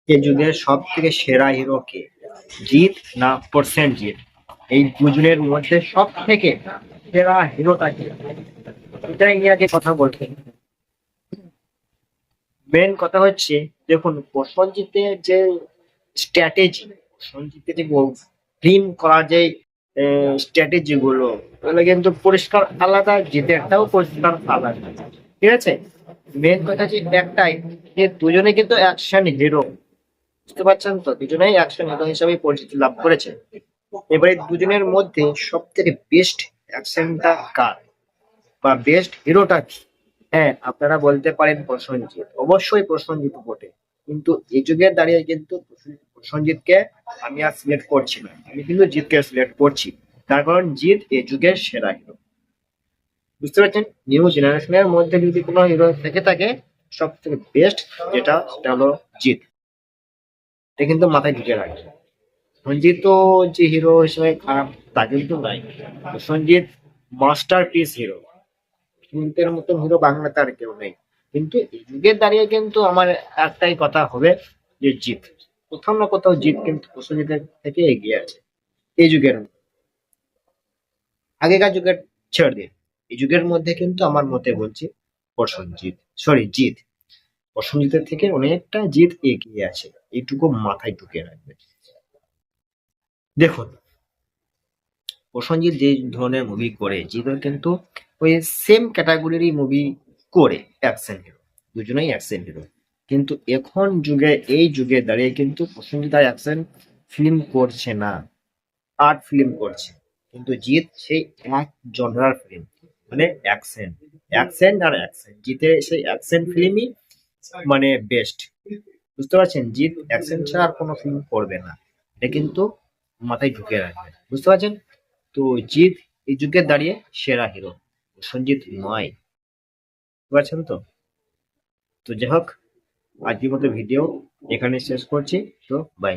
এই যুগের সব থেকে সেরা হিরো কে, জিৎ না প্রসেনজিৎ? এই দুজনের মধ্যে সব থেকে সেরা হিরোটা কে, এটাই নিয়ে আগে কথা বলতে। মেন কথা হচ্ছে, দেখুন প্রসেনজিতের যে স্ট্র্যাটেজি, প্রসেনজিতের যে ফিল্ম করার যে স্ট্র্যাটেজি গুলো, ওগুলো কিন্তু পরিষ্কার আলাদা, জিতেরটাও পরিষ্কার আলাদা। ঠিক আছে, মেন কথা হচ্ছে একটাই, যে দুজনে কিন্তু অ্যাকশন হিরো। বুঝতে পারছেন তো, দুজনেই অ্যাকশন হিরো হিসেবে পরিচিতি লাভ করেছে। এবারে দুজনের মধ্যে সব থেকে বেস্ট অ্যাকশনটা কার বা বেস্ট হিরোটা কি? হ্যাঁ, আপনারা বলতে পারেন প্রসেনজিৎ, অবশ্যই প্রসেনজিৎ বটে। কিন্তু এই যুগে দাঁড়িয়ে কিন্তু প্রসেনজিৎকে আমি আর সিলেক্ট করছি না, আমি কিন্তু জিতকে সিলেক্ট করছি। তার কারণ জিৎ এই যুগের সেরা হিরো। বুঝতে পারছেন, নিউ জেনারেশনের মধ্যে যদি কোনো হিরো থেকে থাকে, সব থেকে বেস্ট যেটা, সেটা হলো জিৎ। এটা কিন্তু মাথায় ঢুকে রাখবে। সঞ্জিত তো যে হিরো হিসেবে খারাপ তা কিন্তু নাই। সঞ্জিত মাস্টার পিস হিরো, সঞ্জিতের মতন হিরো বাংলাতে আর কেউ নেই। কিন্তু এই যুগে দাঁড়িয়ে কিন্তু আমার একটাই কথা হবে, যে জিৎ কোথাও না কোথাও, জিৎ কিন্তু প্রসেনজিতের থেকে এগিয়ে আছে এই যুগের। আগেকার যুগের ছেড়ে দিয়ে এই যুগের মধ্যে কিন্তু আমার মতে বলছি প্রসেনজিৎ, সরি জিৎ, প্রসেনজিতের থেকে অনেকটা জিৎ এগিয়ে আছে, এইটুকু মাথায় ঢুকে রাখবে। দেখুন, প্রসেনজিৎ যে ধরনের মুভি করে, জিৎও কিন্তু ওই সেম ক্যাটাগরিরই মুভি করে, অ্যাকশন হিরো, দুজনেই অ্যাকশন হিরো। কিন্তু এখন যুগে, এই যুগে দাঁড়িয়ে কিন্তু প্রসেনজিৎ আর অ্যাকশন ফিল্ম করছে না, আর্ট ফিল্ম করছে। কিন্তু জিৎ সেই এক জনরার ফিল্ম, মানে অ্যাকশন, অ্যাকশন আর অ্যাকশন, জিতের সেই অ্যাকশন ফিল্মই মানে বেস্ট। বুঝতে পারছেন, জিৎ অ্যাকশন ছাড়া আর কোনো ফিল্ম করবে না, এটা কিন্তু মাথায় ঢুকে রাখবে। বুঝতে পারছেন, তো জিৎ এই যুগে দাঁড়িয়ে সেরা হিরো, সঞ্জিত নয়। বুঝতে পারছেন তো? তো যাই হোক, আজকের মতো ভিডিও এখানে শেষ করছি। তো বাই।